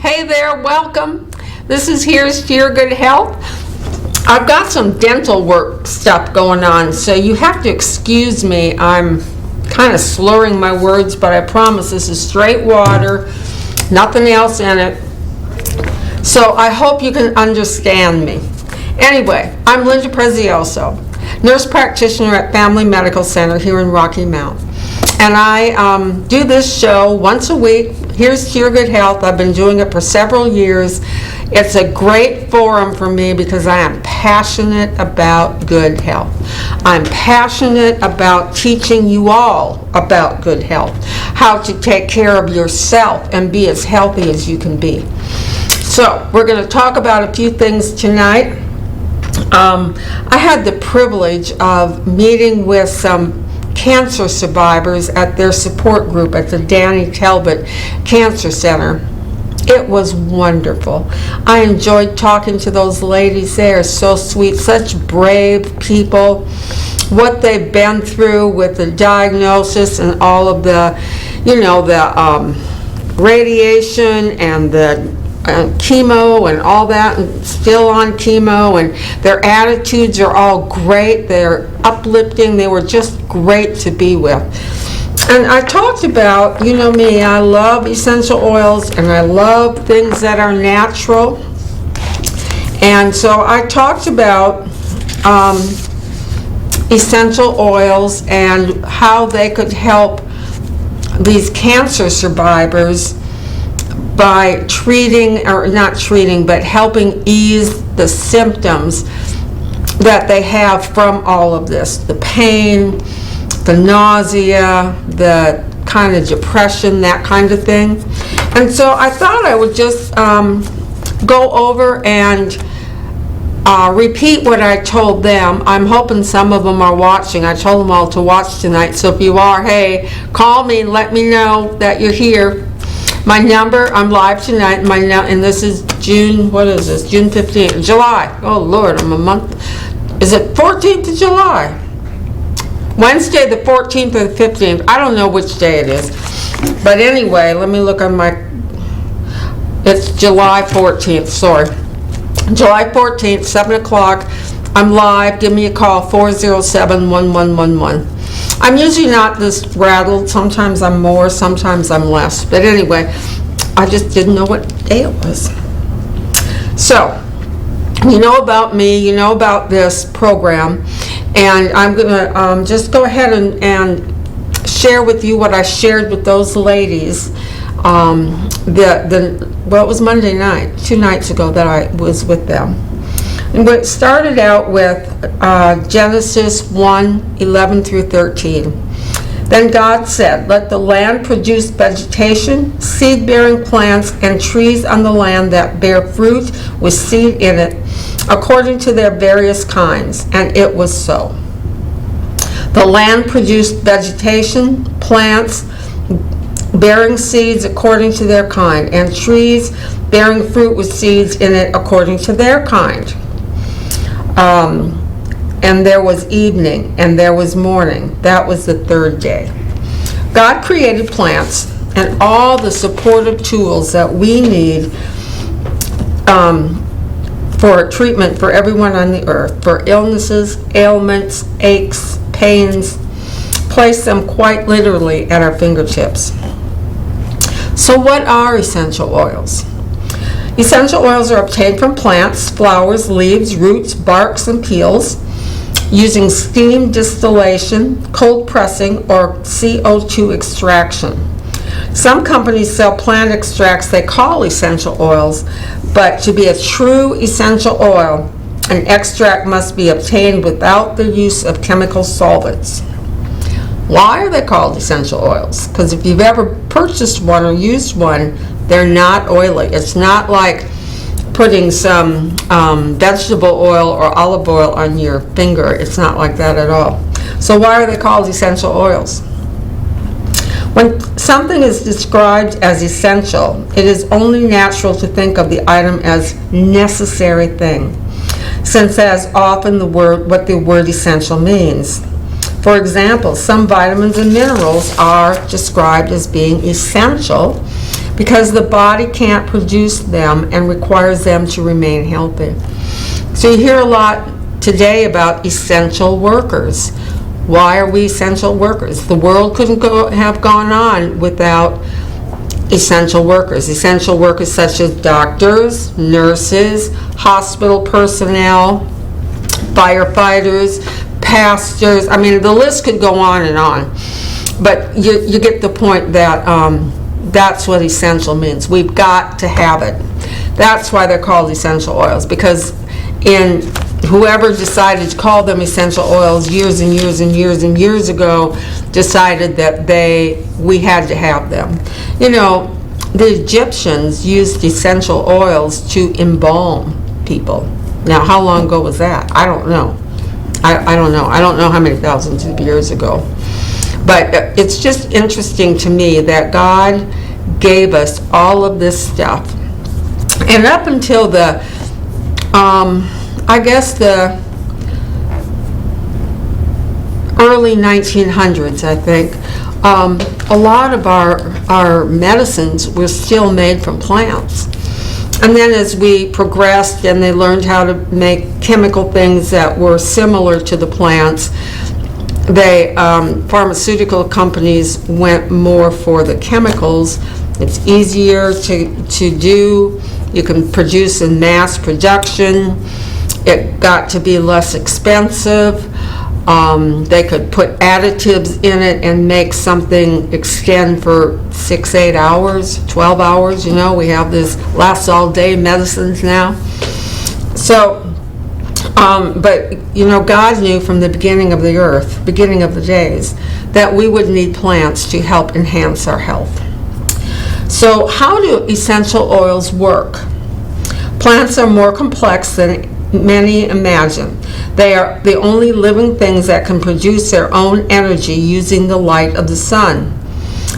Hey there, welcome. This is Here's to Your Good Health. I've got some dental work stuff going on, so you have to excuse me. I'm kind of slurring my words, but I promise this is straight water, nothing else in it. So I hope you can understand me. Anyway, I'm Linda Prezioso, nurse practitioner at Family Medical Center here in Rocky Mount. And I do this show once a week. Here's to Your Good Health. I've been doing it for several years. It's a great forum for me because I am passionate about good health. I'm passionate about teaching you all about good health, how to take care of yourself and be as healthy as you can be. So we're going to talk about a few things tonight. I had the privilege of meeting with some cancer survivors at their support group at the Danny Talbot Cancer Center. It was wonderful. I enjoyed talking to those ladies. They are so sweet, such brave people. What they've been through with the diagnosis and all of the, radiation and the chemo and all that, and still on chemo, and their attitudes are all great. They're uplifting. They were just great to be with. And I talked about, you know me, I love essential oils and I love things that are natural. And so I talked about essential oils and how they could help these cancer survivors by helping ease the symptoms that they have from all of this, the pain, the nausea, the kind of depression, that kind of thing. And so I thought I would just go over and repeat what I told them. I'm hoping some of them are watching. I told them all to watch tonight, so if you are, hey, call me and let me know that you're here. My number, I'm live tonight, and this is June 15th, July. Oh Lord, I'm a month. Is it 14th of July? Wednesday the 14th or the 15th. I don't know which day it is. But anyway, let me look on it's July 14th, sorry. July 14th, 7 o'clock. I'm live. Give me a call, 407-1111. I'm usually not this rattled. Sometimes I'm more, sometimes I'm less. But anyway, I just didn't know what day it was. So, you know about me, you know about this program, and I'm going to just go ahead and share with you what I shared with those ladies. It was Monday night, 2 nights ago that I was with them. And it started out with Genesis 1:11 through 13. Then God said, "Let the land produce vegetation, seed-bearing plants, and trees on the land that bear fruit with seed in it, according to their various kinds." And it was so. The land produced vegetation, plants, bearing seeds according to their kind, and trees bearing fruit with seeds in it according to their kind. And there was evening, and there was morning. That was the third day. God created plants and all the supportive tools that we need for treatment for everyone on the earth, for illnesses, ailments, aches, pains. Place them quite literally at our fingertips. So what are essential oils? Essential oils are obtained from plants, flowers, leaves, roots, barks, and peels, using steam distillation, cold pressing, or CO2 extraction. Some companies sell plant extracts they call essential oils, but to be a true essential oil, an extract must be obtained without the use of chemical solvents. Why are they called essential oils? Because if you've ever purchased one or used one, they're not oily. It's not like putting some vegetable oil or olive oil on your finger. It's not like that at all. So why are they called essential oils? When something is described as essential, it is only natural to think of the item as necessary thing, since that is often what the word essential means. For example, some vitamins and minerals are described as being essential because the body can't produce them and requires them to remain healthy. So you hear a lot today about essential workers. Why are we essential workers? The world couldn't have gone on without essential workers. Essential workers such as doctors, nurses, hospital personnel, firefighters, pastors. I mean, the list could go on and on. But you get the point that that's what essential means. We've got to have it. That's why they're called essential oils, because whoever decided to call them essential oils years and years and years and years ago decided that we had to have them. You know, the Egyptians used essential oils to embalm people. Now, how long ago was that? I don't know. I don't know. I don't know how many thousands of years ago. But it's just interesting to me that God gave us all of this stuff. And up until the early 1900s, I think, a lot of our medicines were still made from plants. And then as we progressed and they learned how to make chemical things that were similar to the plants, pharmaceutical companies went more for the chemicals. It's easier to do. You can produce in mass production. It got to be less expensive. They could put additives in it and make something extend for 6, 8 hours, 12 hours. You know, we have this lasts all day medicines now. So, but you know, God knew from the beginning of the earth, beginning of the days, that we would need plants to help enhance our health. So how do essential oils work? Plants are more complex than many imagine. They are the only living things that can produce their own energy using the light of the sun.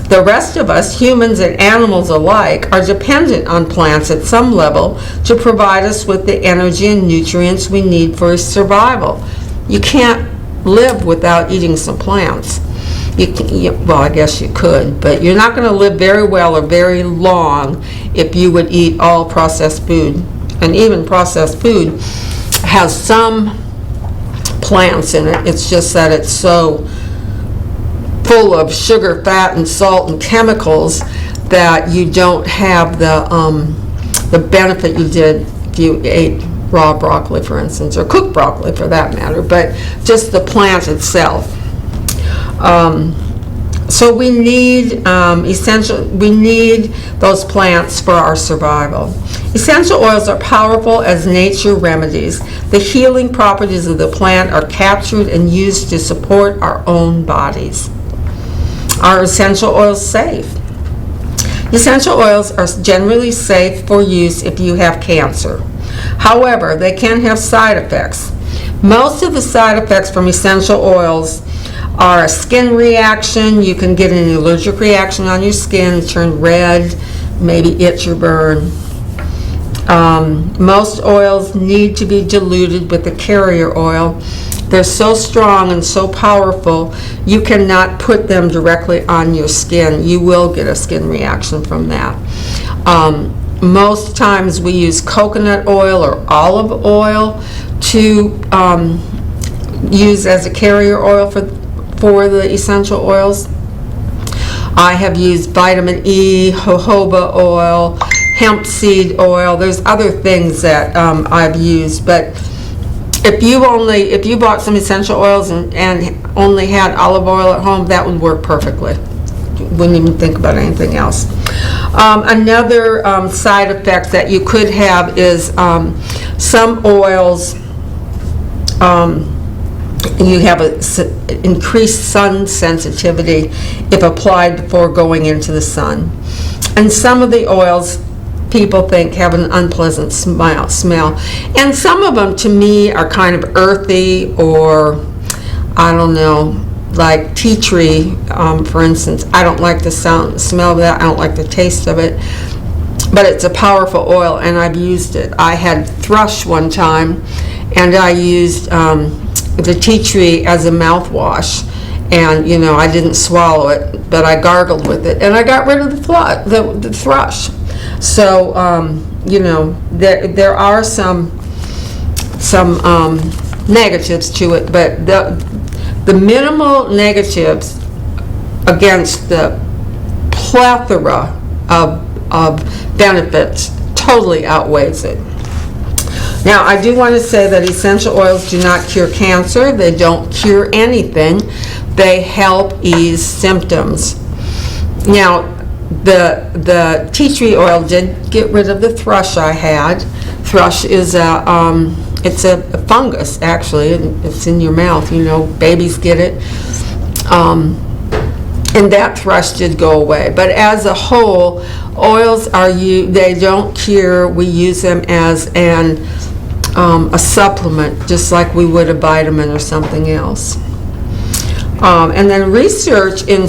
The rest of us, humans and animals alike, are dependent on plants at some level to provide us with the energy and nutrients we need for survival. You can't live without eating some plants. Well, I guess you could, but you're not going to live very well or very long if you would eat all processed food. And even processed food has some plants in it. It's just that it's so full of sugar, fat, and salt and chemicals that you don't have the benefit you did if you ate raw broccoli, for instance, or cooked broccoli for that matter, but just the plant itself. So we need we need those plants for our survival. Essential oils are powerful as nature remedies. The healing properties of the plant are captured and used to support our own bodies. Are essential oils safe? Essential oils are generally safe for use if you have cancer. However, they can have side effects. Most of the side effects from essential oils are a skin reaction. You can get an allergic reaction on your skin, turn red, maybe itch or burn. Most oils need to be diluted with the carrier oil. They're so strong and so powerful, you cannot put them directly on your skin. You will get a skin reaction from that. Most times we use coconut oil or olive oil to use as a carrier oil for the essential oils. I have used vitamin E, jojoba oil, hemp seed oil. There's other things that I've used, but if you bought some essential oils and only had olive oil at home, that would work perfectly. You wouldn't even think about anything else. Another side effect that you could have is some oils, you have an increased sun sensitivity if applied before going into the sun. And some of the oils people think have an unpleasant smell. And some of them to me are kind of earthy, or I don't know, like tea tree, for instance. I don't like the smell of that. I don't like the taste of it. But it's a powerful oil, and I've used it. I had thrush one time, and I used the tea tree as a mouthwash, And, you know, I didn't swallow it, but I gargled with it, and I got rid of the thrush. So, you know, there are some negatives to it, but the minimal negatives against the plethora of benefits totally outweighs it. Now, I do want to say that essential oils do not cure cancer. They don't cure anything. They help ease symptoms. Now, the tea tree oil did get rid of the thrush I had. Thrush is it's a fungus, actually. It's in your mouth, you know, babies get it. And that thrush did go away. But as a whole, oils they don't cure. We use them as a supplement, just like we would a vitamin or something else. And then research in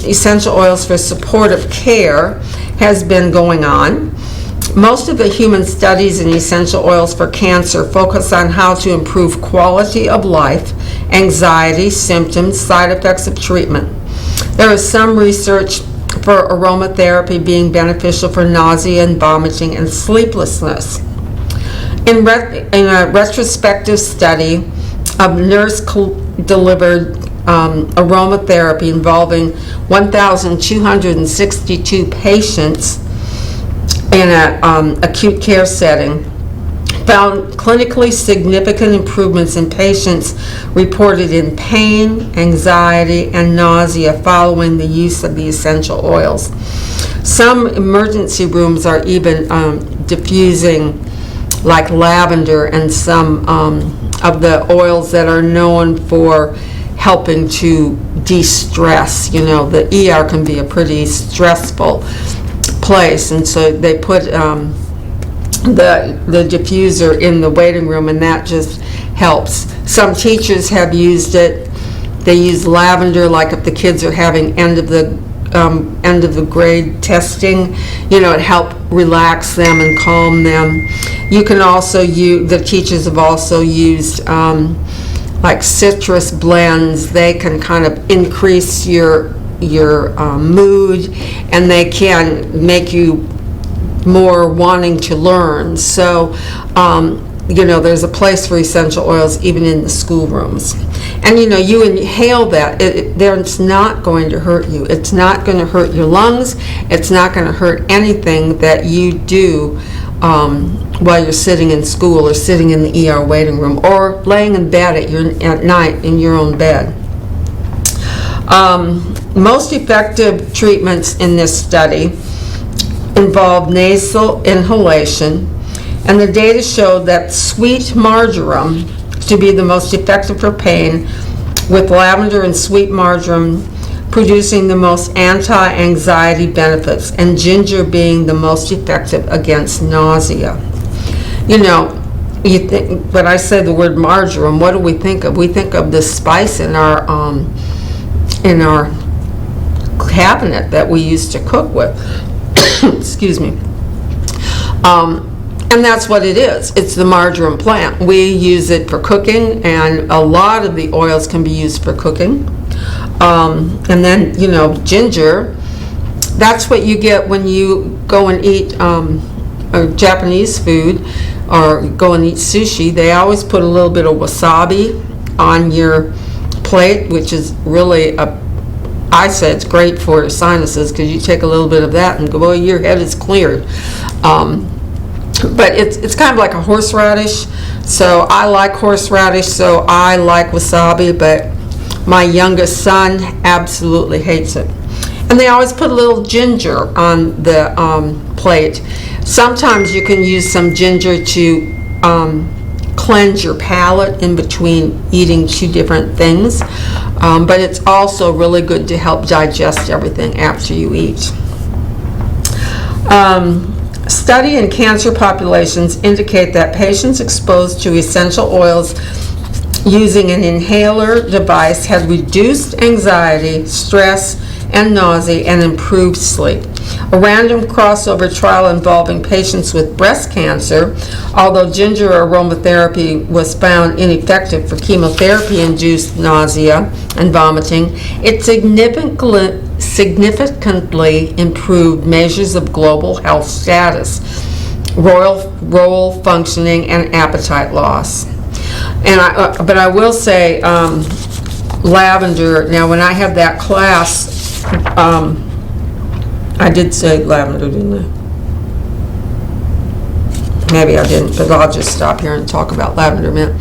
essential oils for supportive care has been going on. Most of the human studies in essential oils for cancer focus on how to improve quality of life, anxiety, symptoms, side effects of treatment. There is some research for aromatherapy being beneficial for nausea and vomiting and sleeplessness. In a retrospective study of nurse-delivered aromatherapy involving 1,262 patients in an acute care setting, found clinically significant improvements in patients reported in pain, anxiety, and nausea following the use of the essential oils. Some emergency rooms are even diffusing like lavender and some of the oils that are known for helping to de-stress. You know, the ER can be a pretty stressful place, and so they put the diffuser in the waiting room, and that just helps. Some teachers have used it. They use lavender, like if the kids are having end of the grade testing, you know, it helped relax them and calm them. You can also the teachers have also used like citrus blends. They can kind of increase your mood, and they can make you more wanting to learn. So, you know, there's a place for essential oils even in the schoolrooms. And, you know, you inhale that, it's not going to hurt you. It's not going to hurt your lungs. It's not going to hurt anything that you do while you're sitting in school or sitting in the ER waiting room or laying in bed at night in your own bed. Most effective treatments in this study involved nasal inhalation, and the data showed that sweet marjoram to be the most effective for pain, with lavender and sweet marjoram producing the most anti-anxiety benefits, and ginger being the most effective against nausea. You know, when I say the word marjoram, what do we think of? We think of the spice in our cabinet that we used to cook with. Excuse me. And that's what it is. It's the marjoram plant. We use it for cooking, and a lot of the oils can be used for cooking. And then, you know, ginger, that's what you get when you go and eat Japanese food or go and eat sushi. They always put a little bit of wasabi on your plate, which is really I say it's great for sinuses, because you take a little bit of that and boy, your head is cleared. But it's kind of like a horseradish. So I like horseradish, so I like wasabi, but my youngest son absolutely hates it. And they always put a little ginger on the plate. Sometimes you can use some ginger to cleanse your palate in between eating two different things. But it's also really good to help digest everything after you eat. Study in cancer populations indicate that patients exposed to essential oils using an inhaler device had reduced anxiety, stress, and nausea, and improved sleep. A random crossover trial involving patients with breast cancer, although ginger aromatherapy was found ineffective for chemotherapy-induced nausea and vomiting, it significantly improved measures of global health status, role functioning, and appetite loss. But I will say, lavender, now when I had that class, I did say lavender, didn't I? Maybe I didn't, but I'll just stop here and talk about lavender a minute.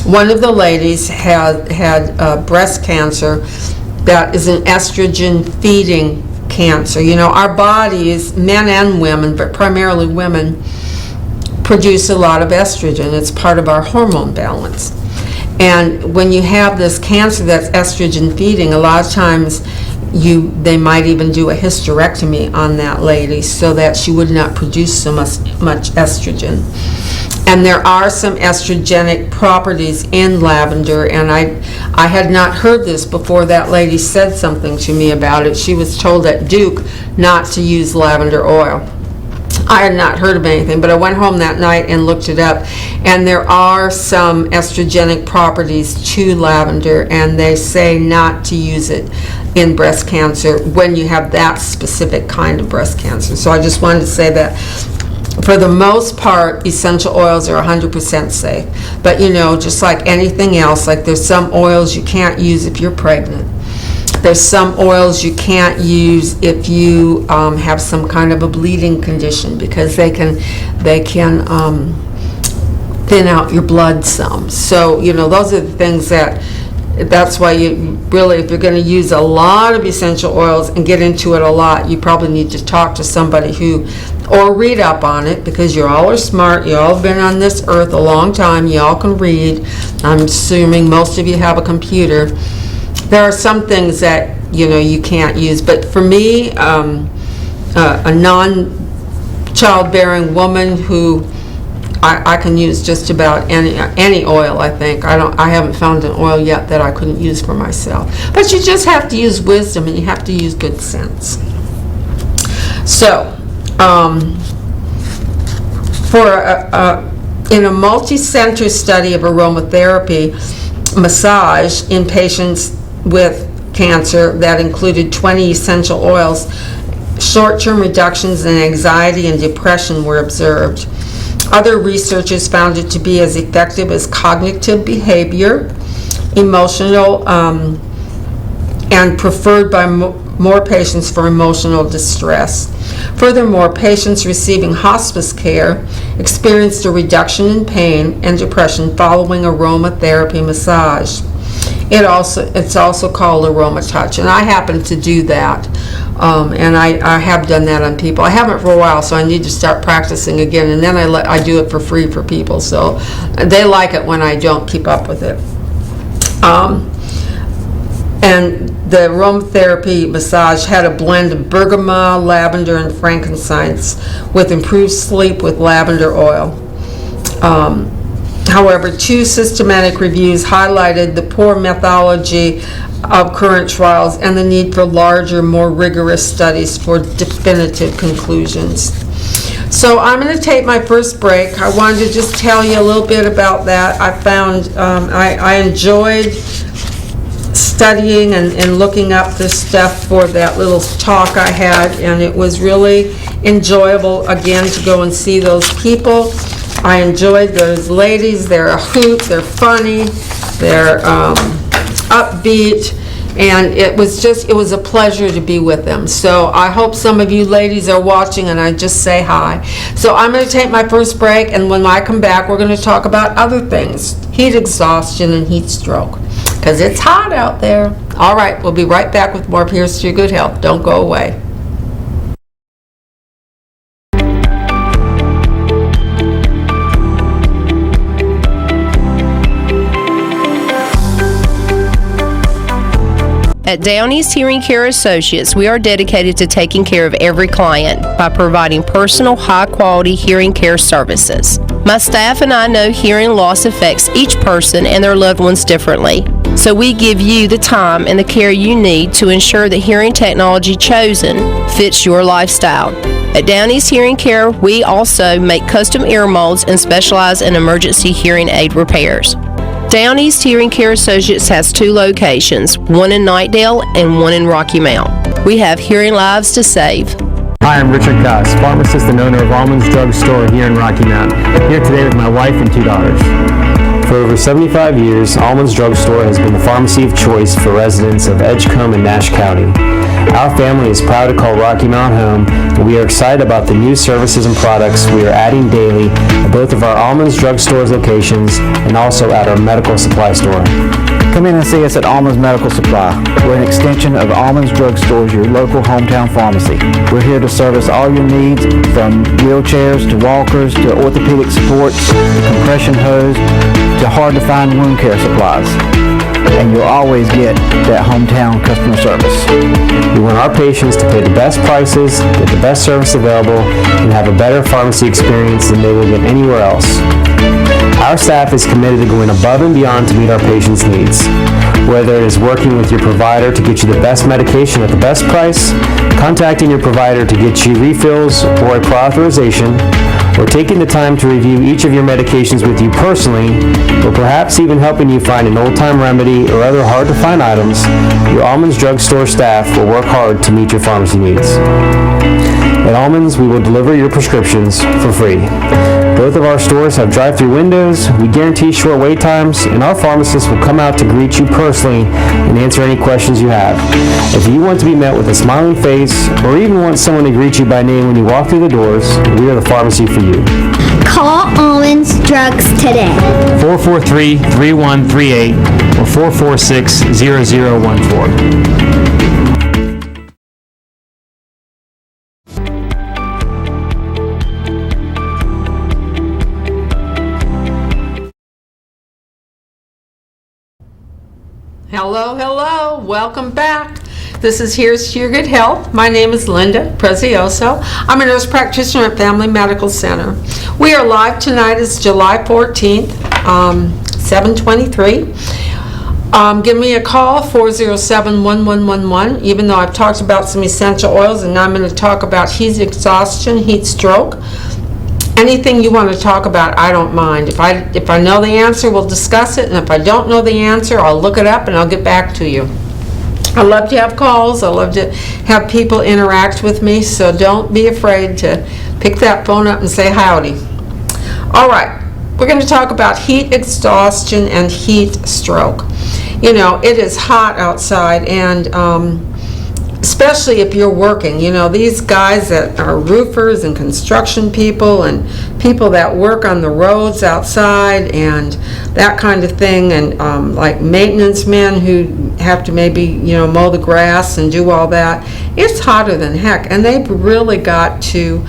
One of the ladies had breast cancer that is an estrogen-feeding cancer. You know, our bodies, men and women, but primarily women, produce a lot of estrogen. It's part of our hormone balance. And when you have this cancer that's estrogen feeding, a lot of times they might even do a hysterectomy on that lady so that she would not produce so much estrogen. And there are some estrogenic properties in lavender, and I had not heard this before that lady said something to me about it. She was told at Duke not to use lavender oil. I had not heard of anything, but I went home that night and looked it up, and there are some estrogenic properties to lavender, and they say not to use it in breast cancer when you have that specific kind of breast cancer. So I just wanted to say that for the most part, essential oils are 100% safe. But you know, just like anything else, like there's some oils you can't use if you're pregnant. There's some oils you can't use if you have some kind of a bleeding condition, because they can thin out your blood some. So, you know, those are the things that's why you really, if you're going to use a lot of essential oils and get into it a lot, you probably need to talk to somebody or read up on it, because you all are smart. You all have been on this earth a long time. You all can read. I'm assuming most of you have a computer. There are some things that, you know, you can't use. But for me, a non-childbearing woman who I can use just about any oil, I think. I haven't found an oil yet that I couldn't use for myself. But you just have to use wisdom, and you have to use good sense. So, in a multi-center study of aromatherapy massage in patients with cancer that included 20 essential oils, short-term reductions in anxiety and depression were observed. Other researchers found it to be as effective as cognitive behavior, emotional, and preferred by more patients for emotional distress. Furthermore, patients receiving hospice care experienced a reduction in pain and depression following aromatherapy massage. It's also called AromaTouch, and I happen to do that, and I have done that on people. I haven't for a while, so I need to start practicing again, and then I do it for free for people, so they like it when I don't keep up with it. And the aromatherapy massage had a blend of bergamot, lavender, and frankincense with improved sleep with lavender oil. However, 2 systematic reviews highlighted the poor methodology of current trials and the need for larger, more rigorous studies for definitive conclusions. So I'm going to take my first break. I wanted to just tell you a little bit about that. I found I enjoyed studying and looking up this stuff for that little talk I had, and it was really enjoyable again to go and see those people. I enjoyed those ladies. They're a hoot, they're funny, they're upbeat, and it was a pleasure to be with them. So I hope some of you ladies are watching, and I just say hi. So I'm going to take my first break, and when I come back, we're going to talk about other things, heat exhaustion and heat stroke, because it's hot out there. All right, we'll be right back with more Here's to Your Good Health. Don't go away. At Down East Hearing Care Associates, we are dedicated to taking care of every client by providing personal, high-quality hearing care services. My staff and I know hearing loss affects each person and their loved ones differently. So we give you the time and the care you need to ensure the hearing technology chosen fits your lifestyle. At Down East Hearing Care, we also make custom ear molds and specialize in emergency hearing aid repairs. Down East Hearing Care Associates has 2 locations, one in Knightdale and one in Rocky Mount. We have hearing lives to save. Hi, I'm Richard Koss, pharmacist and owner of Almonds Drug Store here in Rocky Mount. Here today with my wife and 2 daughters. For over 75 years, Almonds Drug Store has been the pharmacy of choice for residents of Edgecombe and Nash County. Our family is proud to call Rocky Mount home, and we are excited about the new services and products we are adding daily at both of our Almonds Drug Store's locations and also at our medical supply store. Come in and see us at Almonds Medical Supply. We're an extension of Almonds Drug Stores, your local hometown pharmacy. We're here to service all your needs, from wheelchairs to walkers to orthopedic supports, compression hose, to hard-to-find wound care supplies. And you'll always get that hometown customer service. We want our patients to pay the best prices, get the best service available, and have a better pharmacy experience than they will get anywhere else. Our staff is committed to going above and beyond to meet our patients' needs. Whether it is working with your provider to get you the best medication at the best price, contacting your provider to get you refills or a prior authorization, or taking the time to review each of your medications with you personally, or perhaps even helping you find an old-time remedy or other hard-to-find items, your Almonds Drug Store staff will work hard to meet your pharmacy needs. At Almonds, we will deliver your prescriptions for free. Both of our stores have drive-through windows, we guarantee short wait times, and our pharmacists will come out to greet you personally and answer any questions you have. If you want to be met with a smiling face, or even want someone to greet you by name when you walk through the doors, we are the pharmacy for you. Call Almonds Drugs today. 443-3138 or 446-0014. Hello, welcome back. This is Here's to Your Good Health. My name is Linda Prezioso. I'm a nurse practitioner at Family Medical Center. We are live tonight. It's July 14th, 7:23. Give me a call, 407-1111. Even though I've talked about some essential oils, and now I'm going to talk about heat exhaustion, heat stroke. Anything you want to talk about, I don't mind. If I know the answer, we'll discuss it, and if I don't know the answer, I'll look it up and I'll get back to you. I love to have calls. I love to have people interact with me, so don't be afraid to pick that phone up and say howdy. All right, we're going to talk about heat exhaustion and heat stroke. You know, it is hot outside, and especially if you're working. You know, these guys that are roofers and construction people and people that work on the roads outside and that kind of thing, and like maintenance men who have to maybe, you know, mow the grass and do all that. It's hotter than heck, and they've really got to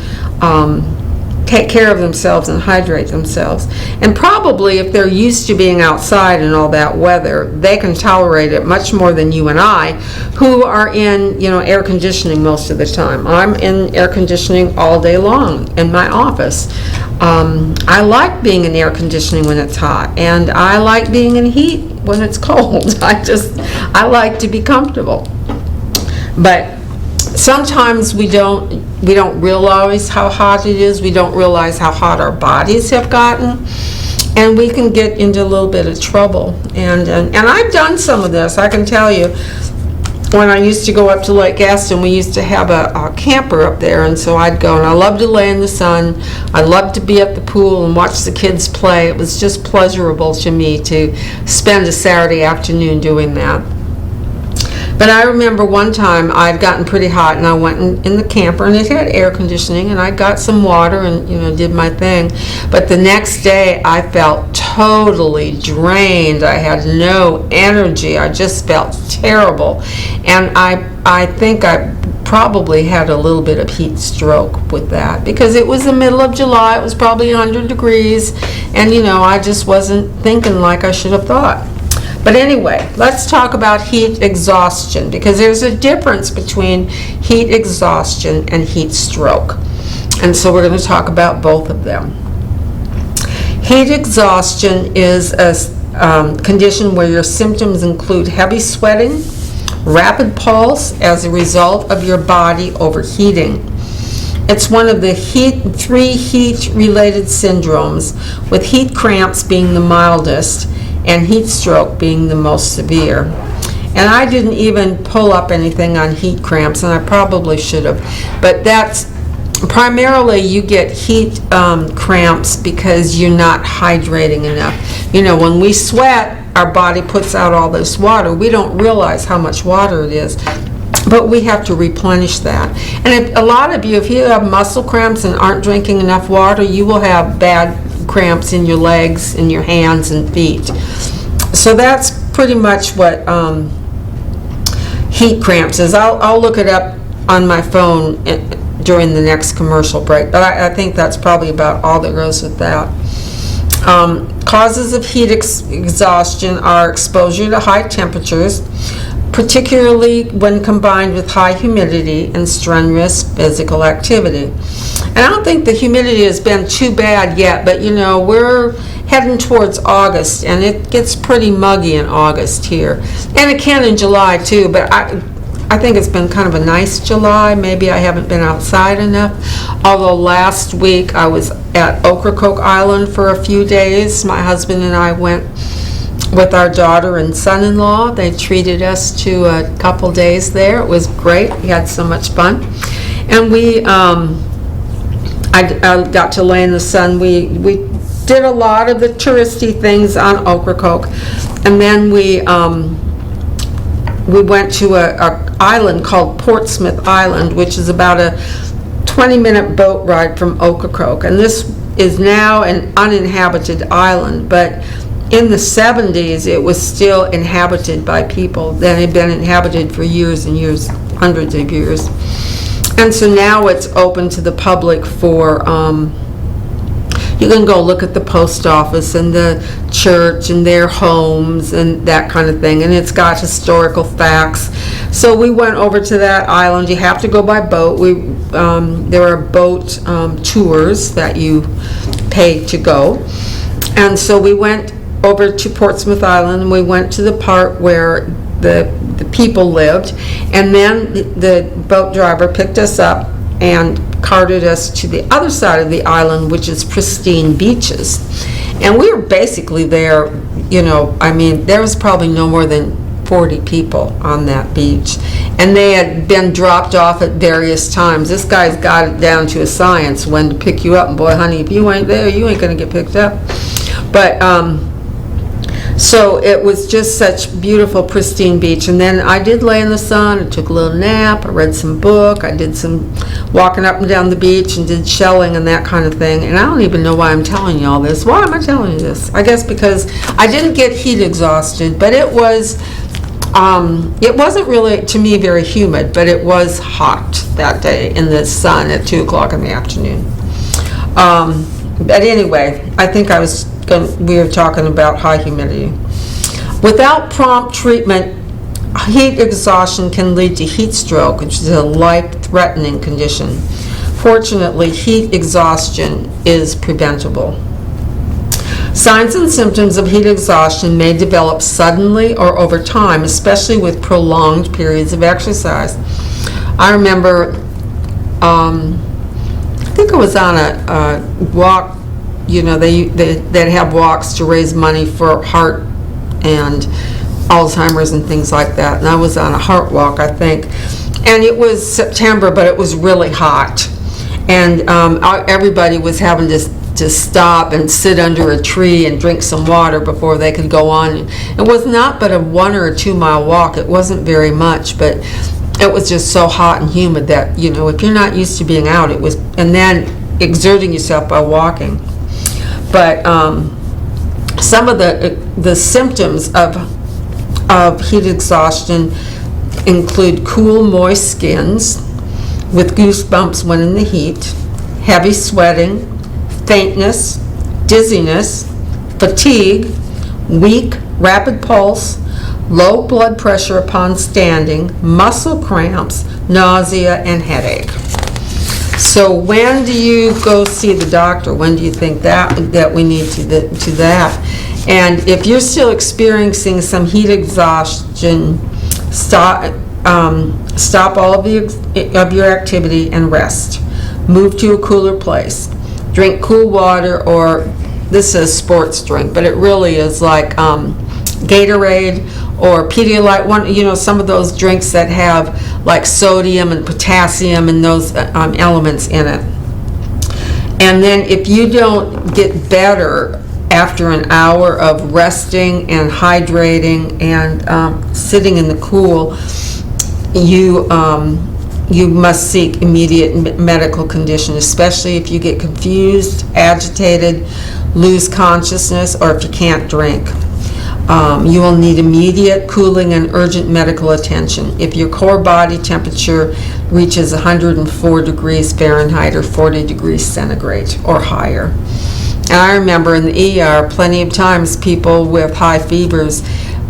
take care of themselves and hydrate themselves. And probably if they're used to being outside in all that weather, they can tolerate it much more than you and I, who are in, you know, air conditioning most of the time. I'm in air conditioning all day long in my office. I like being in air conditioning when it's hot, and I like being in heat when it's cold. I like to be comfortable. But sometimes we don't realize how hot it is. We don't realize how hot our bodies have gotten, and we can get into a little bit of trouble. And I've done some of this. I can tell you, when I used to go up to Lake Gaston, we used to have a camper up there, and so I'd go, and I loved to lay in the sun. I loved to be at the pool and watch the kids play. It was just pleasurable to me to spend a Saturday afternoon doing that. But I remember one time I'd gotten pretty hot, and I went in the camper, and it had air conditioning, and I got some water and, you know, did my thing. But the next day I felt totally drained. I had no energy. I just felt terrible. And I think I probably had a little bit of heat stroke with that, because it was the middle of July. It was probably 100 degrees, and, you know, I just wasn't thinking like I should have thought. But anyway, let's talk about heat exhaustion, because there's a difference between heat exhaustion and heat stroke. And so we're going to talk about both of them. Heat exhaustion is condition where your symptoms include heavy sweating, rapid pulse as a result of your body overheating. It's one of the three heat-related syndromes, with heat cramps being the mildest and heat stroke being the most severe. And I didn't even pull up anything on heat cramps, and I probably should have. But that's primarily, you get heat cramps because you're not hydrating enough. You know, when we sweat, our body puts out all this water. We don't realize how much water it is, but we have to replenish that. And a lot of you, if you have muscle cramps and aren't drinking enough water, you will have bad cramps in your legs, in your hands and feet. So that's pretty much what heat cramps is. I'll look it up on my phone during the next commercial break, but I think that's probably about all that goes with that. Causes of heat exhaustion are exposure to high temperatures, particularly when combined with high humidity and strenuous physical activity. And I don't think the humidity has been too bad yet, but you know, we're heading towards August, and it gets pretty muggy in August here. And it can in July too, but I think it's been kind of a nice July. Maybe I haven't been outside enough. Although last week I was at Ocracoke Island for a few days. My husband and I went with our daughter and son-in-law. They treated us to a couple days there. It was great. We had so much fun. And I got to lay in the sun. We did a lot of the touristy things on Ocracoke. And then we went to a island called Portsmouth Island, which is about a 20-minute boat ride from Ocracoke. And this is now an uninhabited island, but in the 70s it was still inhabited by people that had been inhabited for years and years, hundreds of years. And so now it's open to the public for you can go look at the post office and the church and their homes and that kind of thing, and it's got historical facts. So we went over to that island. You have to go by boat. There are boat tours that you pay to go, and so we went over to Portsmouth Island, and we went to the part where the people lived, and then the boat driver picked us up and carted us to the other side of the island, which is pristine beaches. And we were basically there, you know, I mean, there was probably no more than 40 people on that beach, and they had been dropped off at various times. This guy's got it down to a science when to pick you up, and boy, honey, if you ain't there, you ain't gonna get picked up. But so it was just such beautiful, pristine beach. And then I did lay in the sun. I took a little nap. I read some book. I did some walking up and down the beach and did shelling and that kind of thing. And I don't even know why I'm telling you all this. Why am I telling you this? I guess because I didn't get heat exhausted, but it wasn't really, to me, very humid, but it was hot that day in the sun at 2 o'clock in the afternoon. But anyway, I think we were talking about high humidity. Without prompt treatment, heat exhaustion can lead to heat stroke, which is a life-threatening condition. Fortunately, heat exhaustion is preventable. Signs and symptoms of heat exhaustion may develop suddenly or over time, especially with prolonged periods of exercise. I remember, I think I was on a walk. You know, they'd have walks to raise money for heart and Alzheimer's and things like that. And I was on a heart walk, I think. And it was September, but it was really hot. And everybody was having to stop and sit under a tree and drink some water before they could go on. It was not but a 1 or 2 mile walk. It wasn't very much, but it was just so hot and humid that, you know, if you're not used to being out, it was, and then exerting yourself by walking. But some of the symptoms of heat exhaustion include cool, moist skins with goosebumps when in the heat, heavy sweating, faintness, dizziness, fatigue, weak, rapid pulse, low blood pressure upon standing, muscle cramps, nausea, and headache. So when do you go see the doctor? When do you think that we need to do that? And if you're still experiencing some heat exhaustion, stop all of your activity and rest. Move to a cooler place. Drink cool water, or this is sports drink, but it really is like Gatorade or Pedialyte, some of those drinks that have like sodium and potassium and those elements in it. And then if you don't get better after an hour of resting and hydrating and sitting in the cool, you must seek immediate medical condition, especially if you get confused, agitated, lose consciousness, or if you can't drink. You will need immediate cooling and urgent medical attention if your core body temperature reaches 104 degrees Fahrenheit or 40 degrees centigrade or higher. And I remember in the ER, plenty of times people with high fevers,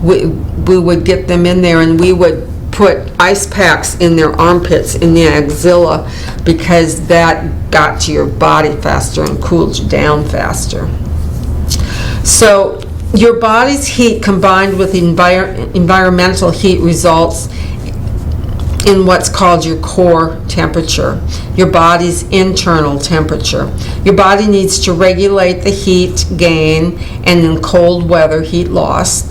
we would get them in there and we would put ice packs in their armpits, in the axilla, because that got to your body faster and cooled you down faster. So your body's heat combined with environmental heat results in what's called your core temperature, your body's internal temperature. Your body needs to regulate the heat gain and in cold weather heat loss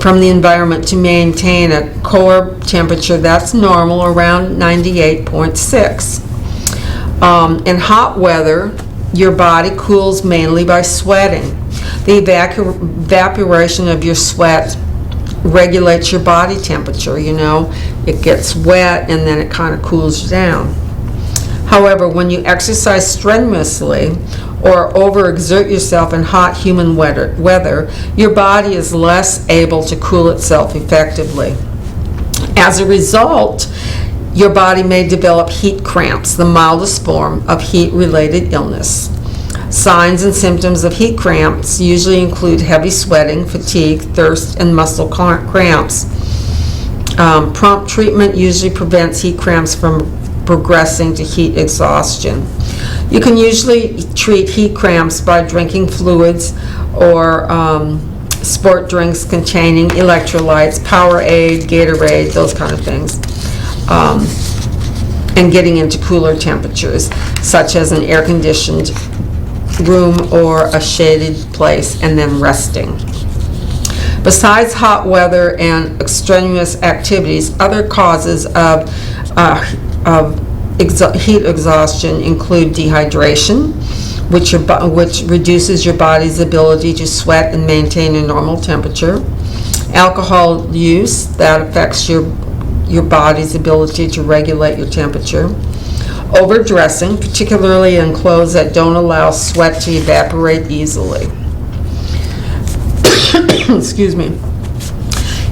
from the environment to maintain a core temperature that's normal, around 98.6. In hot weather, your body cools mainly by sweating. The evaporation of your sweat regulates your body temperature. It gets wet and then it kind of cools you down. However, when you exercise strenuously or overexert yourself in hot, humid weather, your body is less able to cool itself effectively. As a result, your body may develop heat cramps, the mildest form of heat-related illness. Signs and symptoms of heat cramps usually include heavy sweating, fatigue, thirst, and muscle cramps. Prompt treatment usually prevents heat cramps from progressing to heat exhaustion. You can usually treat heat cramps by drinking fluids or sport drinks containing electrolytes, Powerade, Gatorade, those kind of things, and getting into cooler temperatures, such as an air-conditioned room or a shaded place, and then resting. Besides hot weather and extraneous activities, other causes of heat exhaustion include dehydration, which reduces your body's ability to sweat and maintain a normal temperature. Alcohol use, that affects your body's ability to regulate your temperature. Overdressing, particularly in clothes that don't allow sweat to evaporate easily. Excuse me.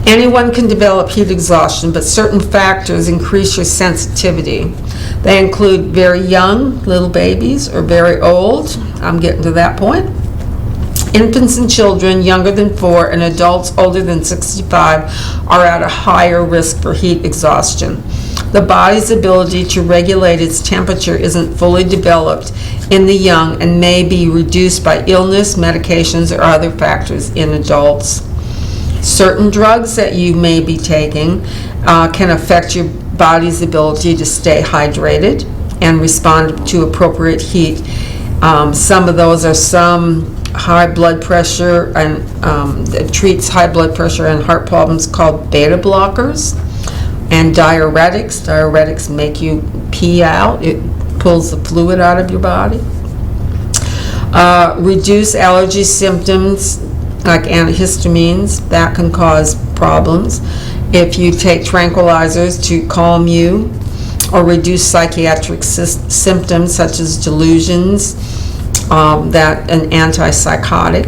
Anyone can develop heat exhaustion, but certain factors increase your sensitivity. They include very young, little babies, or very old. I'm getting to that point. Infants and children younger than 4 and adults older than 65 are at a higher risk for heat exhaustion. The body's ability to regulate its temperature isn't fully developed in the young and may be reduced by illness, medications, or other factors in adults. Certain drugs that you may be taking can affect your body's ability to stay hydrated and respond to appropriate heat. Some of those are some high blood pressure and it treats high blood pressure and heart problems called beta blockers, and diuretics. Diuretics make you pee out. It pulls the fluid out of your body. Reduce allergy symptoms like antihistamines, that can cause problems. If you take tranquilizers to calm you, or reduce psychiatric symptoms such as delusions, an antipsychotic.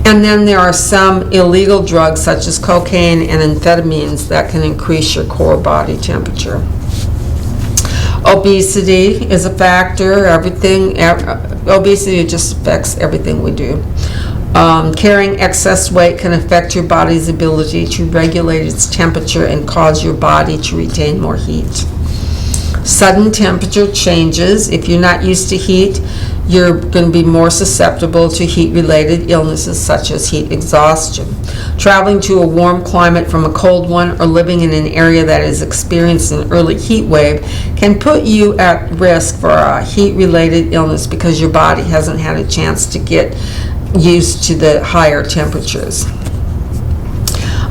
And then there are some illegal drugs such as cocaine and amphetamines that can increase your core body temperature. Obesity is a factor. Obesity just affects everything we do. Carrying excess weight can affect your body's ability to regulate its temperature and cause your body to retain more heat. Sudden temperature changes. If you're not used to heat, you're going to be more susceptible to heat-related illnesses such as heat exhaustion. Traveling to a warm climate from a cold one or living in an area that is experiencing an early heat wave can put you at risk for a heat-related illness because your body hasn't had a chance to get used to the higher temperatures.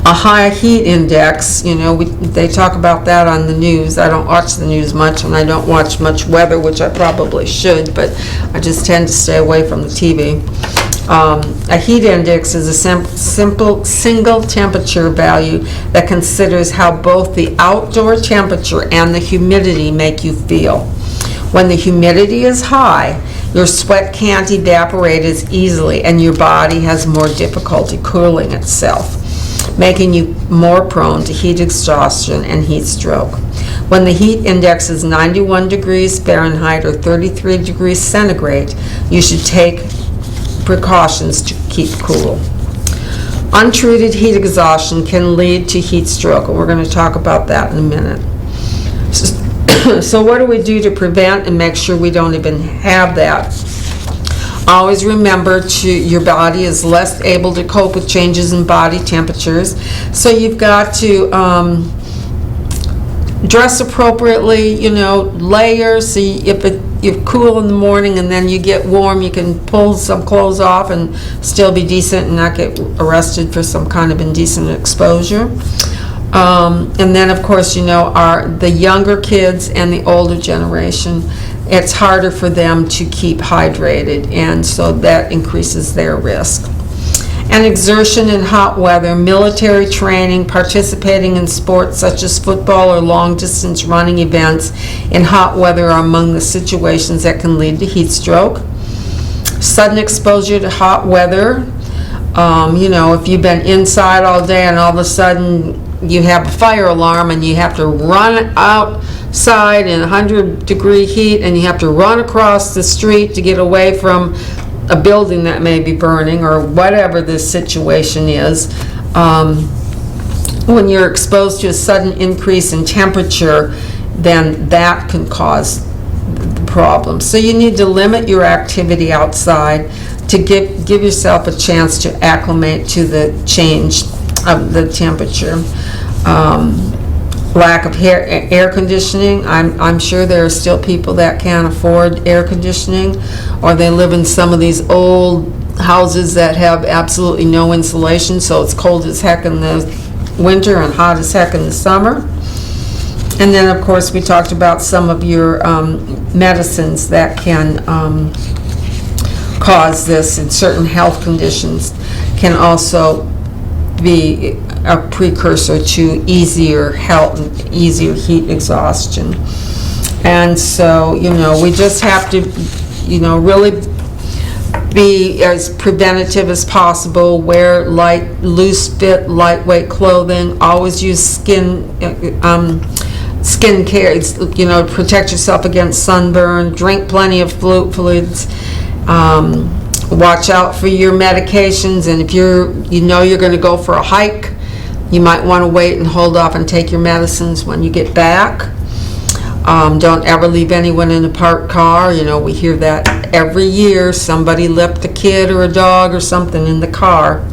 A high heat index, they talk about that on the news. I don't watch the news much, and I don't watch much weather, which I probably should, but I just tend to stay away from the TV. A heat index is a simple single temperature value that considers how both the outdoor temperature and the humidity make you feel. When the humidity is high, your sweat can't evaporate as easily, and your body has more difficulty cooling itself, making you more prone to heat exhaustion and heat stroke. When the heat index is 91 degrees Fahrenheit or 33 degrees centigrade, you should take precautions to keep cool. Untreated heat exhaustion can lead to heat stroke, and we're going to talk about that in a minute. So what do we do to prevent and make sure we don't even have that? Always remember your body is less able to cope with changes in body temperatures, so you've got to dress appropriately, layer, so if you're cool in the morning and then you get warm, you can pull some clothes off and still be decent and not get arrested for some kind of indecent exposure. And then, of course, the younger kids and the older generation, it's harder for them to keep hydrated, and so that increases their risk. And exertion in hot weather, military training, participating in sports such as football or long-distance running events in hot weather are among the situations that can lead to heat stroke. Sudden exposure to hot weather, if you've been inside all day and all of a sudden you have a fire alarm and you have to run outside in 100-degree heat and you have to run across the street to get away from a building that may be burning or whatever this situation is. When you're exposed to a sudden increase in temperature, then that can cause the problem. So you need to limit your activity outside to give yourself a chance to acclimate to the change of the temperature. Lack of air conditioning. I'm sure there are still people that can't afford air conditioning, or they live in some of these old houses that have absolutely no insulation, so it's cold as heck in the winter and hot as heck in the summer. And then, of course, we talked about some of your medicines that can cause this, and certain health conditions can also be a precursor to easier heat exhaustion. And so, we just have to, really be as preventative as possible. Wear loose fit, lightweight clothing. Always use skin care, protect yourself against sunburn. Drink plenty of fluids. Watch out for your medications, and if you're going to go for a hike, you might want to wait and hold off and take your medicines when you get back. Don't ever leave anyone in a parked car. We hear that every year. Somebody left a kid or a dog or something in the car.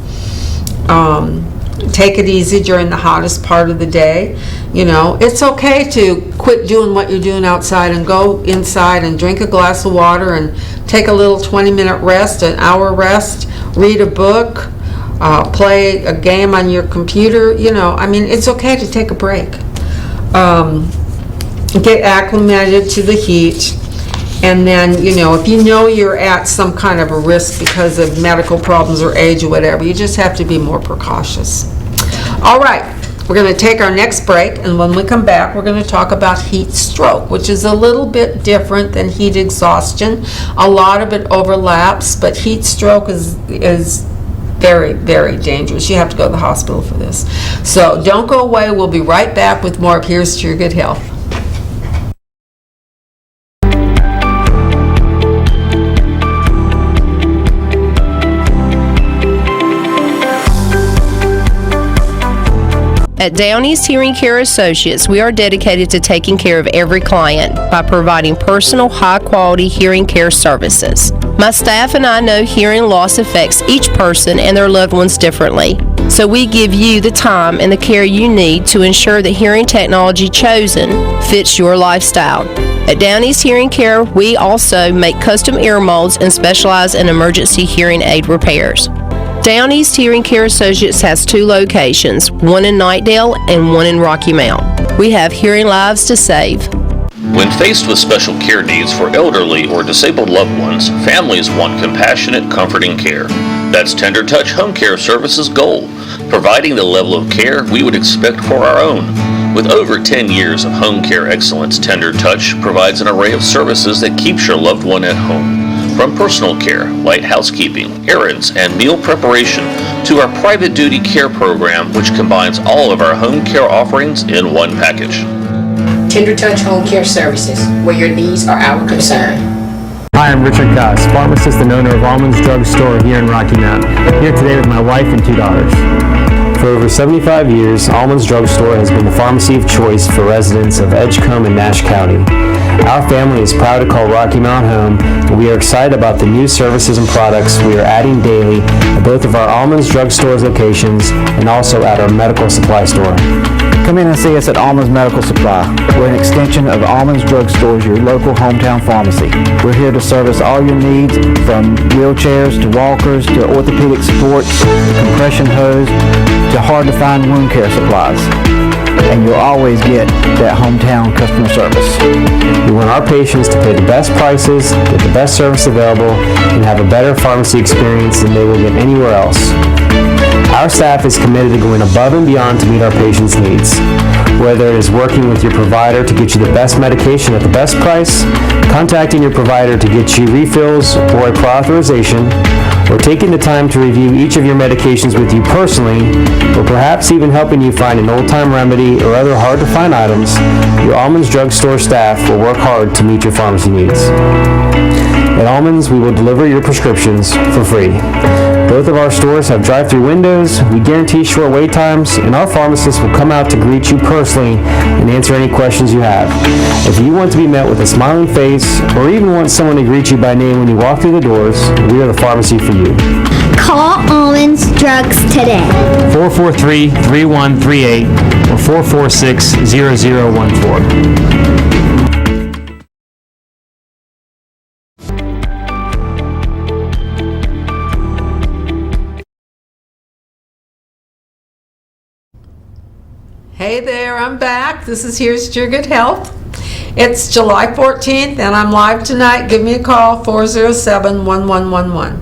Take it easy during the hottest part of the day. It's okay to quit doing what you're doing outside and go inside and drink a glass of water and take a little 20-minute rest, an hour rest, read a book, play a game on your computer. It's okay to take a break. Get acclimated to the heat. And then, if you're at some kind of a risk because of medical problems or age or whatever, you just have to be more precautious. All right, we're going to take our next break, and when we come back, we're going to talk about heat stroke, which is a little bit different than heat exhaustion. A lot of it overlaps, but heat stroke is very, very dangerous. You have to go to the hospital for this. So don't go away. We'll be right back with more of Here's to Your Good Health. At Downey's Hearing Care Associates, we are dedicated to taking care of every client by providing personal, high-quality hearing care services. My staff and I know hearing loss affects each person and their loved ones differently. So we give you the time and the care you need to ensure the hearing technology chosen fits your lifestyle. At Downey's Hearing Care, we also make custom ear molds and specialize in emergency hearing aid repairs. Downey's Hearing Care Associates has 2 locations, one in Knightdale and one in Rocky Mount. We have hearing lives to save. When faced with special care needs for elderly or disabled loved ones, families want compassionate, comforting care. That's Tender Touch Home Care Services' goal, providing the level of care we would expect for our own. With over 10 years of home care excellence, Tender Touch provides an array of services that keeps your loved one at home. From personal care, light housekeeping, errands, and meal preparation, to our private duty care program, which combines all of our home care offerings in one package. Tender Touch Home Care Services, where your needs are our concern. Hi, I'm Richard Koss, pharmacist and owner of Almonds Drug Store here in Rocky Mount. Here today with my wife and 2 daughters. For over 75 years, Almonds Drug Store has been the pharmacy of choice for residents of Edgecombe and Nash County. Our family is proud to call Rocky Mount home, and we are excited about the new services and products we are adding daily at both of our Almonds Drug Store's locations and also at our medical supply store. Come in and see us at Almonds Medical Supply. We're an extension of Almonds Drug Stores, your local hometown pharmacy. We're here to service all your needs, from wheelchairs to walkers to orthopedic supports to compression hose to hard-to-find wound care supplies. And you'll always get that hometown customer service. We want our patients to pay the best prices, get the best service available, and have a better pharmacy experience than they will get anywhere else. Our staff is committed to going above and beyond to meet our patients' needs. Whether it is working with your provider to get you the best medication at the best price, contacting your provider to get you refills or a prior authorization, or taking the time to review each of your medications with you personally, or perhaps even helping you find an old-time remedy or other hard-to-find items, your Almonds Drug Store staff will work hard to meet your pharmacy needs. At Almonds, we will deliver your prescriptions for free. Both of our stores have drive-through windows, we guarantee short wait times, and our pharmacists will come out to greet you personally and answer any questions you have. If you want to be met with a smiling face, or even want someone to greet you by name when you walk through the doors, we are the pharmacy for you. Call Almonds Drugs today. 443-3138 or 446-0014. Hey there, I'm back. This is Here's to Your Good Health. It's July 14th and I'm live tonight. Give me a call, 407-1111.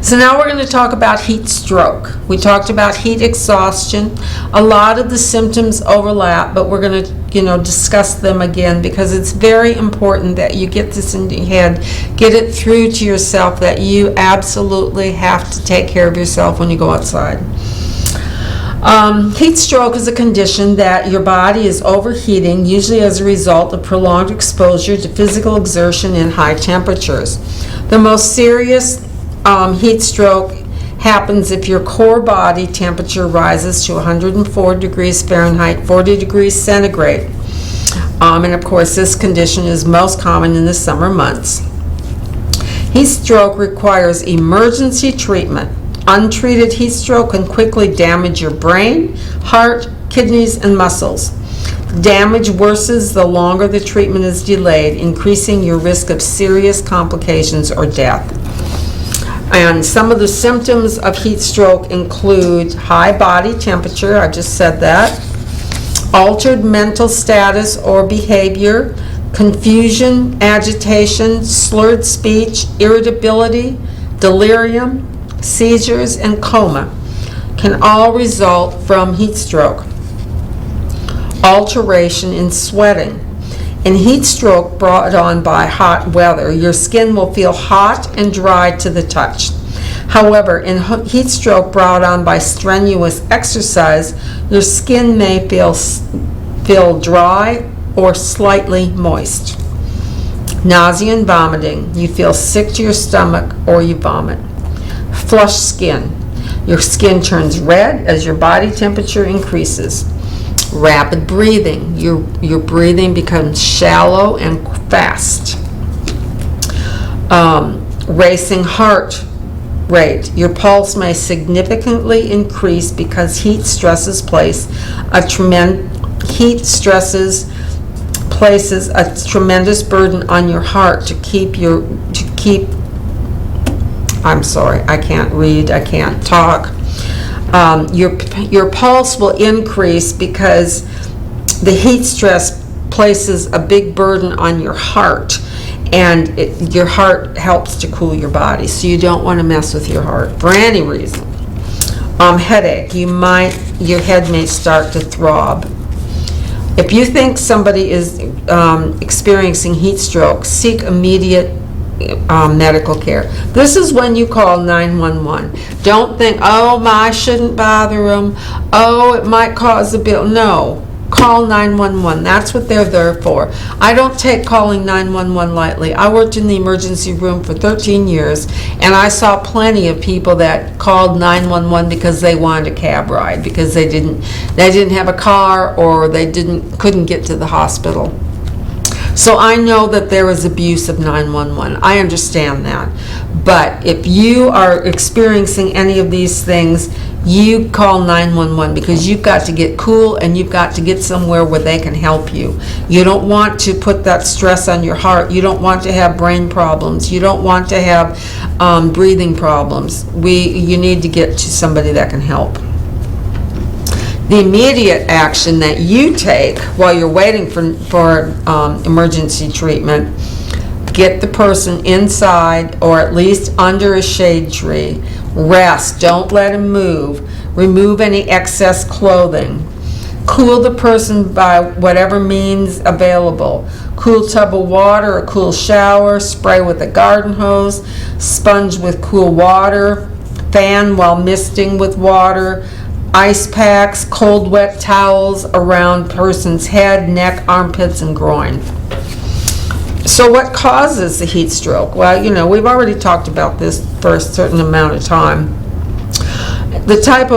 So now we're going to talk about heat stroke. We talked about heat exhaustion. A lot of the symptoms overlap, but we're going to, discuss them again because it's very important that you get this in your head, get it through to yourself that you absolutely have to take care of yourself when you go outside. Heat stroke is a condition that your body is overheating, usually as a result of prolonged exposure to physical exertion and high temperatures. The most serious heat stroke happens if your core body temperature rises to 104 degrees Fahrenheit, 40 degrees centigrade. And of course, this condition is most common in the summer months. Heat stroke requires emergency treatment. Untreated heat stroke can quickly damage your brain, heart, kidneys, and muscles. Damage worsens the longer the treatment is delayed, increasing your risk of serious complications or death. And some of the symptoms of heat stroke include high body temperature, I just said that, altered mental status or behavior, confusion, agitation, slurred speech, irritability, delirium, seizures, and coma can all result from heat stroke. Alteration in sweating. In heat stroke brought on by hot weather, your skin will feel hot and dry to the touch. However, in heat stroke brought on by strenuous exercise, your skin may feel dry or slightly moist. Nausea and vomiting. You feel sick to your stomach or you vomit. Flushed skin. Your skin turns red as your body temperature increases. Rapid breathing. Your breathing becomes shallow and fast. Racing heart rate. Your pulse may significantly increase because heat stresses places a tremendous burden on your heart to keep I'm sorry, I can't read, I can't talk. Your pulse will increase because the heat stress places a big burden on your heart, and your heart helps to cool your body, so you don't want to mess with your heart for any reason. Headache. Your head may start to throb. If you think somebody is experiencing heat stroke, seek immediate medical care. This is when you call 911. Don't think, oh, I shouldn't bother them. Oh, it might cause a bill. No. Call 911. That's what they're there for. I don't take calling 911 lightly. I worked in the emergency room for 13 years, and I saw plenty of people that called 911 because they wanted a cab ride, because they didn't have a car, or they couldn't get to the hospital. So I know that there is abuse of 911. I understand that. But if you are experiencing any of these things, you call 911, because you've got to get cool and you've got to get somewhere where they can help you. You don't want to put that stress on your heart. You don't want to have brain problems. You don't want to have breathing problems. You need to get to somebody that can help. The immediate action that you take while you're waiting for emergency treatment: get the person inside or at least under a shade tree. Rest. Don't let him move. Remove any excess clothing. Cool the person by whatever means available. Cool tub of water, a cool shower, spray with a garden hose, sponge with cool water, fan while misting with water, ice packs, cold wet towels around person's head, neck, armpits, and groin. So what causes the heat stroke? Well, we've already talked about this for a certain amount of time. A type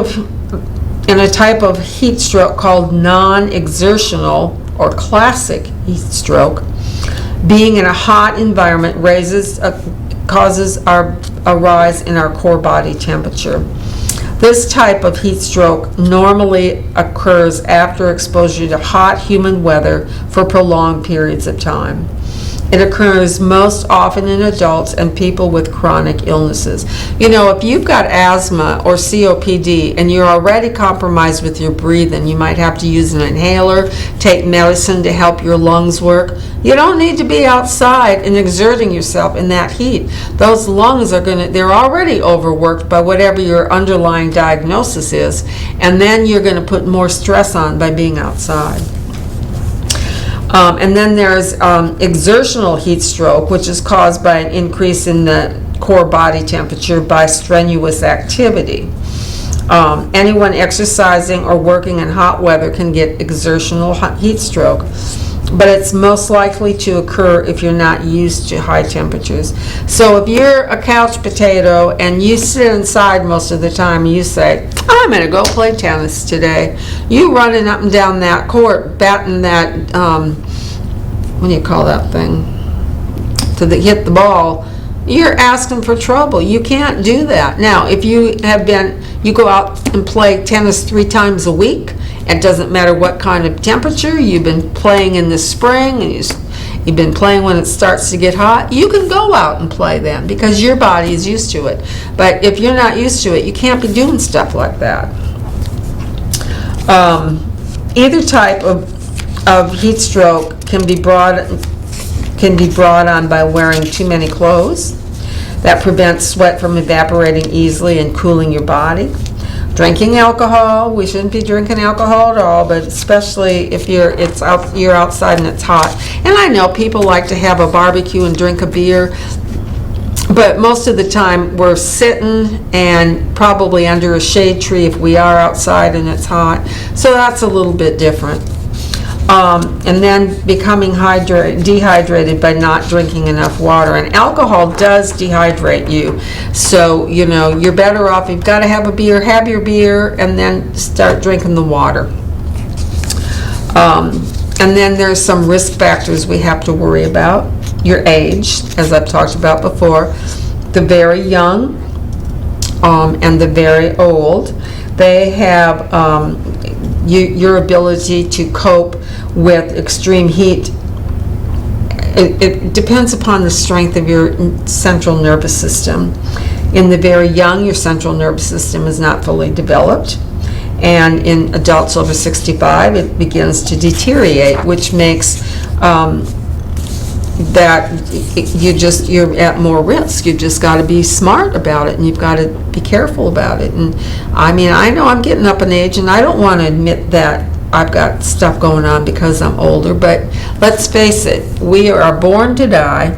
of heat stroke called non-exertional or classic heat stroke, being in a hot environment causes a rise in our core body temperature. This type of heat stroke normally occurs after exposure to hot, humid weather for prolonged periods of time. It occurs most often in adults and people with chronic illnesses. If you've got asthma or COPD and you're already compromised with your breathing, you might have to use an inhaler, take medicine to help your lungs work. You don't need to be outside and exerting yourself in that heat. Those lungs they're already overworked by whatever your underlying diagnosis is, and then you're going to put more stress on by being outside. And then there's exertional heat stroke, which is caused by an increase in the core body temperature by strenuous activity. Anyone exercising or working in hot weather can get exertional heat stroke, but it's most likely to occur if you're not used to high temperatures. So if you're a couch potato and you sit inside most of the time, you say, I'm going to go play tennis today. You running up and down that court, batting that, what do you call that thing, hit the ball, you're asking for trouble. You can't do that. Now, if you go out and play tennis 3 times a week, it doesn't matter what kind of temperature, you've been playing in the spring, and you've been playing when it starts to get hot, you can go out and play then because your body is used to it. But if you're not used to it, you can't be doing stuff like that. Either type of heat stroke can be brought on by wearing too many clothes. That prevents sweat from evaporating easily and cooling your body. Drinking alcohol. We shouldn't be drinking alcohol at all, but especially if you're outside and it's hot. And I know people like to have a barbecue and drink a beer, but most of the time we're sitting and probably under a shade tree if we are outside and it's hot. So that's a little bit different. And then becoming dehydrated by not drinking enough water. And alcohol does dehydrate you. So, you're better off, you've got to have a beer, have your beer, and then start drinking the water. And then there's some risk factors we have to worry about. Your age, as I've talked about before, the very young and the very old. They have your ability to cope with extreme heat. It depends upon the strength of your central nervous system. In the very young, your central nervous system is not fully developed. And in adults over 65, it begins to deteriorate, which makes that you're at more risk. You've just got to be smart about it, and you've got to be careful about it. And I mean, I know I'm getting up in age, and I don't want to admit that I've got stuff going on because I'm older, but let's face it, we are born to die.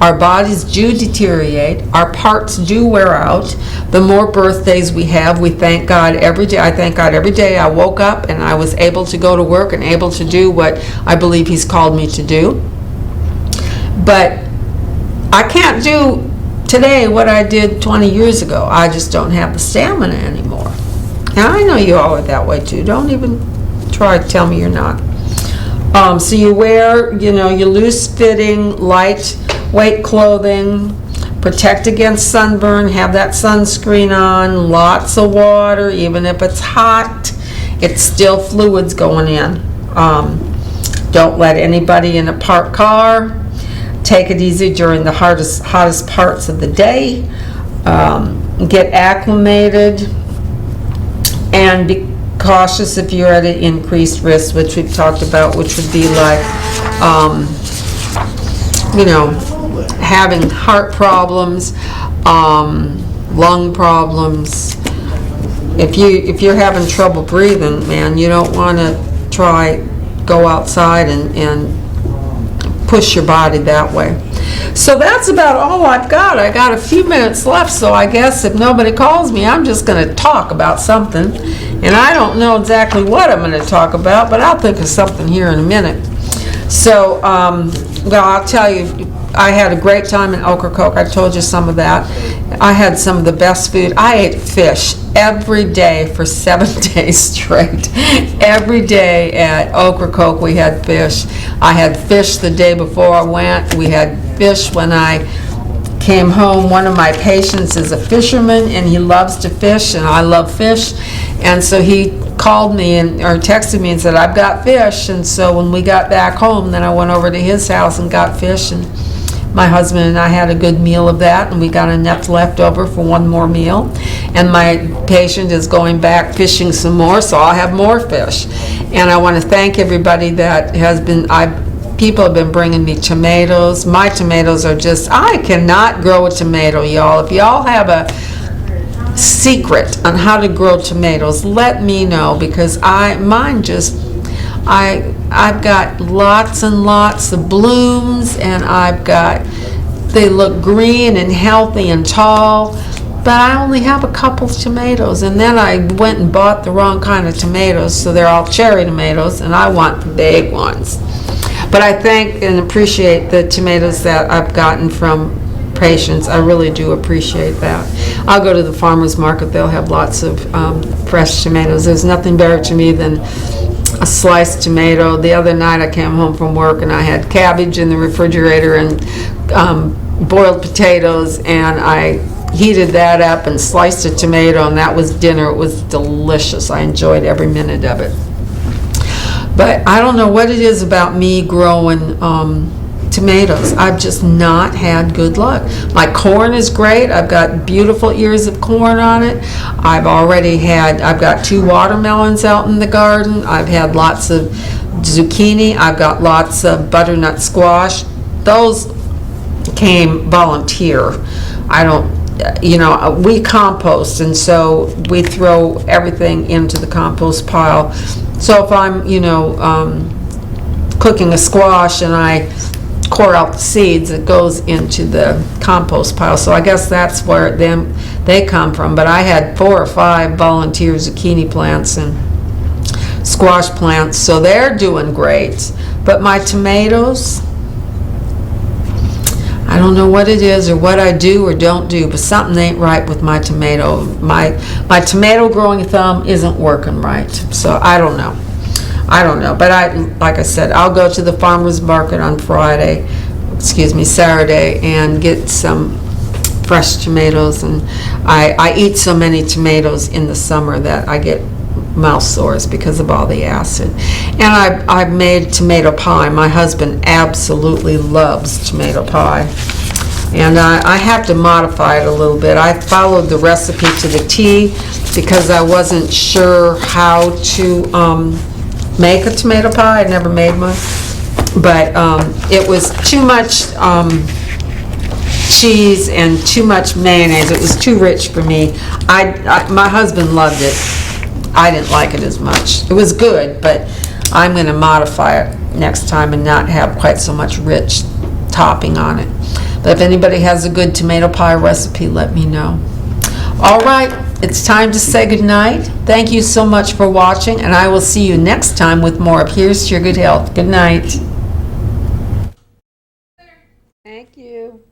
Our bodies do deteriorate. Our parts do wear out. The more birthdays we have, we thank God every day. I thank God every day I woke up and I was able to go to work and able to do what I believe He's called me to do. But I can't do today what I did 20 years ago. I just don't have the stamina anymore. And I know you all are that way too. Don't even try to tell me you're not. So you wear, your loose-fitting, lightweight clothing, protect against sunburn, have that sunscreen on, lots of water, even if it's hot, it's still fluids going in. Don't let anybody in a parked car. Take it easy during the hottest parts of the day. Get acclimated and be cautious if you're at an increased risk, which we've talked about, which would be like, having heart problems, lung problems. If you're having trouble breathing, man, you don't want to go outside and push your body that way. So that's about all I've got. I got a few minutes left, so I guess if nobody calls me, I'm just going to talk about something. And I don't know exactly what I'm going to talk about, but I'll think of something here in a minute. So, I'll tell you, I had a great time in Ocracoke. I told you some of that. I had some of the best food. I ate fish every day for 7 days straight. Every day at Ocracoke we had fish. I had fish the day before I went. We had fish when I came home. One of my patients is a fisherman, and he loves to fish, and I love fish. And so he called me or texted me and said, I've got fish. And so when we got back home, then I went over to his house and got fish, and my husband and I had a good meal of that, and we got enough left over for one more meal. And my patient is going back fishing some more, so I'll have more fish. And I want to thank everybody that has been, people have been bringing me tomatoes. My tomatoes are just, I cannot grow a tomato, y'all. If y'all have a secret on how to grow tomatoes, let me know, because I've got lots and lots of blooms, and they look green and healthy and tall, but I only have a couple of tomatoes. And then I went and bought the wrong kind of tomatoes, so they're all cherry tomatoes, and I want the big ones. But I thank and appreciate the tomatoes that I've gotten from patients. I really do appreciate that. I'll go to the farmer's market. They'll have lots of fresh tomatoes. There's nothing better to me than a sliced tomato. The other night I came home from work and I had cabbage in the refrigerator and boiled potatoes, and I heated that up and sliced a tomato, and that was dinner. It was delicious. I enjoyed every minute of it. But I don't know what it is about me growing tomatoes. I've just not had good luck. My corn is great. I've got beautiful ears of corn on it. I've got 2 watermelons out in the garden. I've had lots of zucchini. I've got lots of butternut squash. Those came volunteer. We compost, and so we throw everything into the compost pile. So if I'm, cooking a squash and I core out the seeds, it goes into the compost pile. So I guess that's where they come from. But I had 4 or 5 volunteer zucchini plants and squash plants, so they're doing great. But my tomatoes, I don't know what it is or what I do or don't do, but something ain't right with my tomato. My tomato growing thumb isn't working right, so I don't know. I don't know, but like I said, I'll go to the farmer's market on Saturday, and get some fresh tomatoes. And I eat so many tomatoes in the summer that I get mouth sores because of all the acid. And I've made tomato pie. My husband absolutely loves tomato pie. And I have to modify it a little bit. I followed the recipe to the T because I wasn't sure how to make a tomato pie. I'd never made one. But it was too much cheese and too much mayonnaise. It was too rich for me. My husband loved it. I didn't like it as much. It was good, but I'm going to modify it next time and not have quite so much rich topping on it. But if anybody has a good tomato pie recipe, let me know. All right, it's time to say goodnight. Thank you so much for watching, and I will see you next time with more of Here's to Your Good Health. Good night. Thank you.